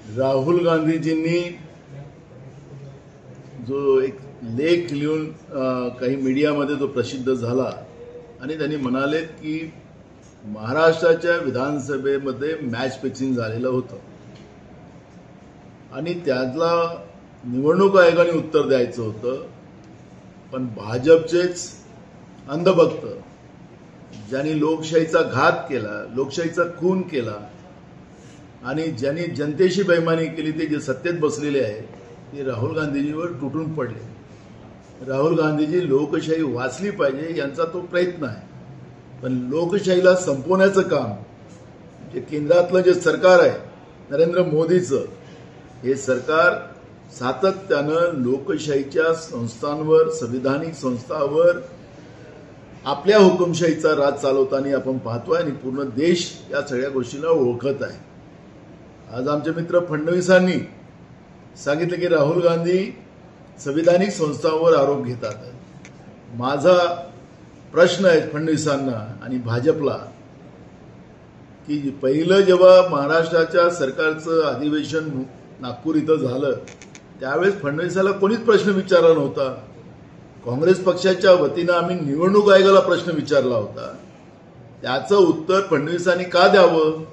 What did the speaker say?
राहुल गांधीजींनी जो एक लेख लिहून काही मीडियामध्ये जो प्रसिद्ध झाला आणि त्यांनी म्हणाले की महाराष्ट्राच्या विधानसभेमध्ये मॅच फिक्सिंग झालेलं होतं आणि त्याला निवडणूक आयोगाने उत्तर द्यायचं होतं, पण भाजपचेच अंधभक्त ज्यांनी लोकशाहीचा घात केला, लोकशाहीचा खून केला आणि ज्यांनी जनतेशी बेईमानी केली ते जे सत्तेत बसलेले आहेत ते राहुल गांधीजीवर तुटून पडले। राहुल गांधीजी लोकशाही वाचली पाहिजे यांचा तो प्रयत्न आहे, पण लोकशाहीला संपवण्याचं काम जे केंद्रातलं जे सरकार आहे नरेंद्र मोदीचं, हे सरकार सातत्यानं लोकशाहीच्या संस्थांवर, संविधानिक संस्थांवर आपल्या हुकुमशाहीचा राज चालवताना आपण पाहतोय आणि पूर्ण देश या सगळ्या गोष्टीला ओळखत आहे। आज आमचे मित्र फडणवीसांनी सांगितलं की राहुल गांधी संविधानिक संस्थांवर आरोप घेतात। माझा प्रश्न आहे फडणवीसांना आणि भाजपला की पहिलं जेव्हा महाराष्ट्राच्या सरकारचं अधिवेशन नागपूर इथं झालं त्यावेळेस फडणवीसाला कोणीच प्रश्न विचारला नव्हता। काँग्रेस पक्षाच्या वतीनं आम्ही निवडणूक आयोगाला प्रश्न विचारला होता, त्याचं उत्तर फडणवीसांनी का द्यावं?